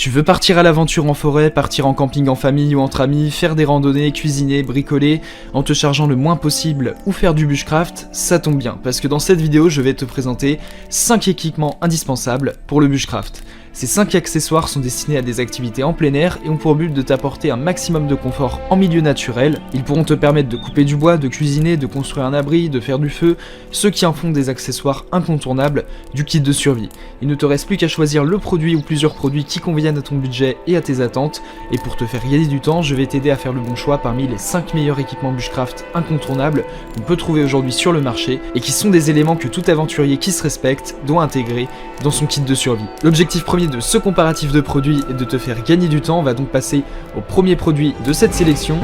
Tu veux partir à l'aventure en forêt, partir en camping en famille ou entre amis, faire des randonnées, cuisiner, bricoler, en te chargeant le moins possible ou faire du bushcraft, ça tombe bien, parce que dans cette vidéo, je vais te présenter 5 équipements indispensables pour le bushcraft. Ces 5 accessoires sont destinés à des activités en plein air et ont pour but de t'apporter un maximum de confort en milieu naturel. Ils pourront te permettre de couper du bois, de cuisiner, de construire un abri, de faire du feu, ce qui en font des accessoires incontournables du kit de survie. Il ne te reste plus qu'à choisir le produit ou plusieurs produits qui conviennent à ton budget et à tes attentes. Et pour te faire gagner du temps, je vais t'aider à faire le bon choix parmi les 5 meilleurs équipements bushcraft incontournables qu'on peut trouver aujourd'hui sur le marché et qui sont des éléments que tout aventurier qui se respecte doit intégrer dans son kit de survie. L'objectif premier de ce comparatif de produits et de te faire gagner du temps, on va donc passer au premier produit de cette sélection,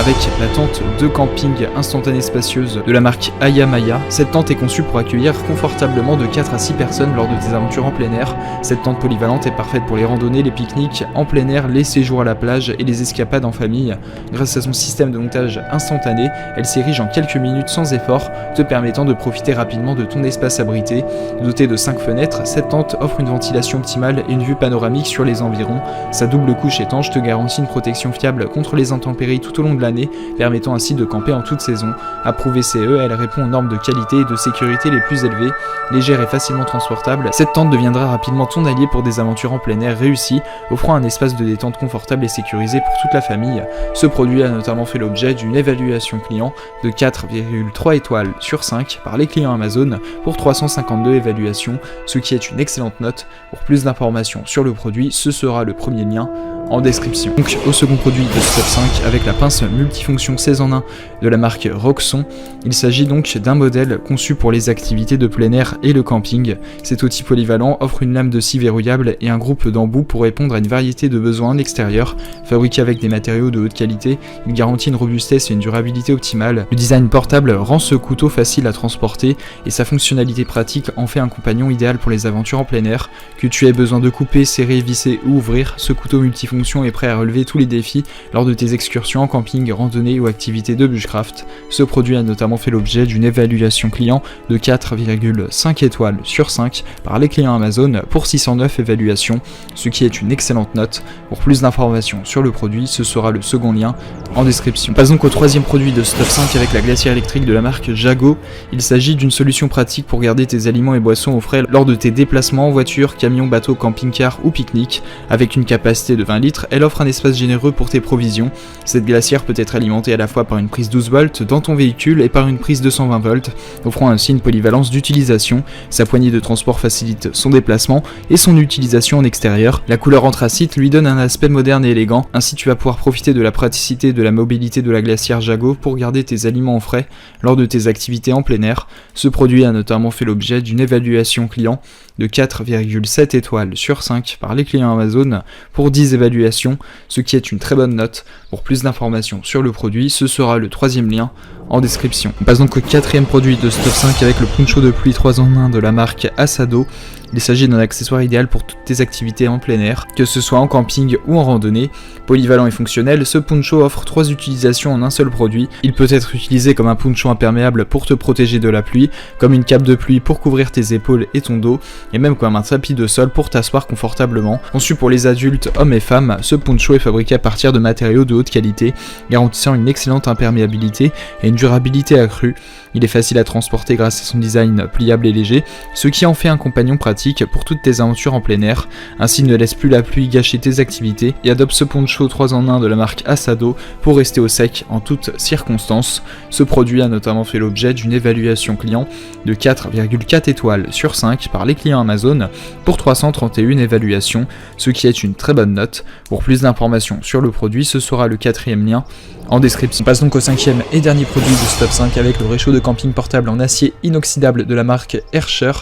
avec la tente de camping instantanée spacieuse de la marque Ayamaya. Cette tente est conçue pour accueillir confortablement de 4 à 6 personnes lors de tes aventures en plein air. Cette tente polyvalente est parfaite pour les randonnées, les pique-niques en plein air, les séjours à la plage et les escapades en famille. Grâce à son système de montage instantané, elle s'érige en quelques minutes sans effort, te permettant de profiter rapidement de ton espace abrité. Dotée de 5 fenêtres, cette tente offre une ventilation optimale et une vue panoramique sur les environs. Sa double couche étanche te garantit une protection fiable contre les intempéries tout au long de l'année, permettant ainsi de camper en toute saison. Approuvée CE, elle répond aux normes de qualité et de sécurité les plus élevées. Légère et facilement transportable, cette tente deviendra rapidement ton allié pour des aventures en plein air réussies, offrant un espace de détente confortable et sécurisé pour toute la famille. Ce produit a notamment fait l'objet d'une évaluation client de 4,3 étoiles sur 5 par les clients Amazon pour 352 évaluations, ce qui est une excellente note. Pour plus d'informations sur le produit, ce sera le premier lien en description. Donc au second produit de ce top 5 avec la pince multifonction 16 en 1 de la marque Roxon. Il s'agit donc d'un modèle conçu pour les activités de plein air et le camping. Cet outil polyvalent offre une lame de scie verrouillable et un groupe d'embouts pour répondre à une variété de besoins en extérieur. Fabriqué avec des matériaux de haute qualité, il garantit une robustesse et une durabilité optimale. Le design portable rend ce couteau facile à transporter et sa fonctionnalité pratique en fait un compagnon idéal pour les aventures en plein air. Que tu aies besoin de couper, serrer, visser ou ouvrir, ce couteau multifonction est prêt à relever tous les défis lors de tes excursions en camping, randonnée ou activités de bushcraft. Ce produit a notamment fait l'objet d'une évaluation client de 4,5 étoiles sur 5 par les clients Amazon pour 609 évaluations, ce qui est une excellente note. Pour plus d'informations sur le produit, ce sera le second lien en description. On passe donc au troisième produit de ce top 5 avec la glacière électrique de la marque Jago. Il s'agit d'une solution pratique pour garder tes aliments et boissons au frais lors de tes déplacements en voiture, camion, bateau, camping-car ou pique-nique. Avec une capacité de 20 litres, elle offre un espace généreux pour tes provisions. Cette glacière peut être alimentée à la fois par une prise 12 volts dans ton véhicule et par une prise 220 volts, offrant ainsi une polyvalence d'utilisation. Sa poignée de transport facilite son déplacement et son utilisation en extérieur. La couleur anthracite lui donne un aspect moderne et élégant. Ainsi tu vas pouvoir profiter de la praticité et de la mobilité de la glacière Jago pour garder tes aliments au frais lors de tes activités en plein air. Ce produit a notamment fait l'objet d'une évaluation client de 4,7 étoiles sur 5 par les clients Amazon pour 10 évaluations, ce qui est une très bonne note. Pour plus d'informations sur le produit, ce sera le troisième lien en description. On passe donc au quatrième produit de ce top 5 avec le poncho de pluie 3 en 1 de la marque Asado. Il s'agit d'un accessoire idéal pour toutes tes activités en plein air, que ce soit en camping ou en randonnée. Polyvalent et fonctionnel, ce poncho offre 3 utilisations en un seul produit. Il peut être utilisé comme un poncho imperméable pour te protéger de la pluie, comme une cape de pluie pour couvrir tes épaules et ton dos, et même comme un tapis de sol pour t'asseoir confortablement. Conçu pour les adultes, hommes et femmes, ce poncho est fabriqué à partir de matériaux de haute qualité, garantissant une excellente imperméabilité et une durabilité accrue. Il est facile à transporter grâce à son design pliable et léger, ce qui en fait un compagnon pratique pour toutes tes aventures en plein air. Ainsi ne laisse plus la pluie gâcher tes activités et adopte ce poncho 3 en 1 de la marque Asado pour rester au sec en toutes circonstances. Ce produit a notamment fait l'objet d'une évaluation client de 4,4 étoiles sur 5 par les clients Amazon pour 331 évaluations, ce qui est une très bonne note. Pour plus d'informations sur le produit, ce sera le quatrième lien en description. On passe donc au cinquième et dernier produit de ce top 5 avec le réchaud de camping portable en acier inoxydable de la marque Herrscher.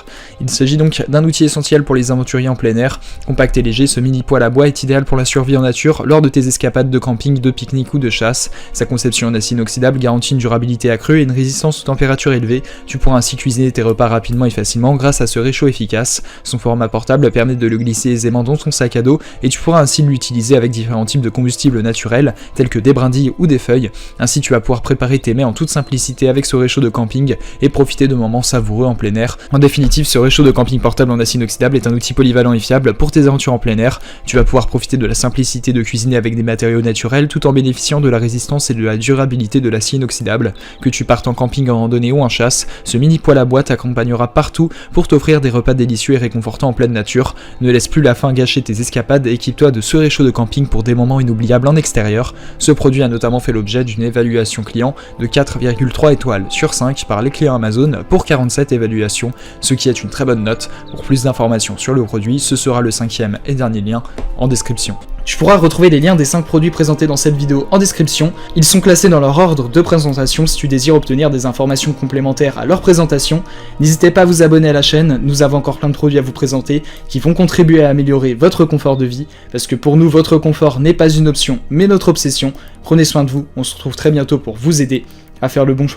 Il s'agit donc d'un outil essentiel pour les aventuriers en plein air. Compact et léger, ce mini poêle à bois est idéal pour la survie en nature lors de tes escapades de camping, de pique-nique ou de chasse. Sa conception en acier inoxydable garantit une durabilité accrue et une résistance aux températures élevées. Tu pourras ainsi cuisiner tes repas rapidement et facilement grâce à ce réchaud efficace. Son format portable permet de le glisser aisément dans ton sac à dos et tu pourras ainsi l'utiliser avec différents types de combustibles naturels tels que des brindilles ou des feuilles. Ainsi tu vas pouvoir préparer tes mets en toute simplicité avec ce réchaud de camping et profiter de moments savoureux en plein air. En définitive, ce réchaud de camping portable en en acier inoxydable est un outil polyvalent et fiable pour tes aventures en plein air. Tu vas pouvoir profiter de la simplicité de cuisiner avec des matériaux naturels tout en bénéficiant de la résistance et de la durabilité de l'acier inoxydable. Que tu partes en camping, en randonnée ou en chasse, ce mini poêle à bois t'accompagnera partout pour t'offrir des repas délicieux et réconfortants en pleine nature. Ne laisse plus la faim gâcher tes escapades et équipe-toi de ce réchaud de camping pour des moments inoubliables en extérieur. Ce produit a notamment fait l'objet d'une évaluation client de 4,3 étoiles sur 5 par les clients Amazon pour 47 évaluations, ce qui est une très bonne note. Pour plus d'informations sur le produit, ce sera le 5e et dernier lien en description. Tu pourras retrouver les liens des 5 produits présentés dans cette vidéo en description. Ils sont classés dans leur ordre de présentation si tu désires obtenir des informations complémentaires à leur présentation. N'hésitez pas à vous abonner à la chaîne, nous avons encore plein de produits à vous présenter qui vont contribuer à améliorer votre confort de vie, parce que pour nous, votre confort n'est pas une option, mais notre obsession. Prenez soin de vous, on se retrouve très bientôt pour vous aider à faire le bon choix.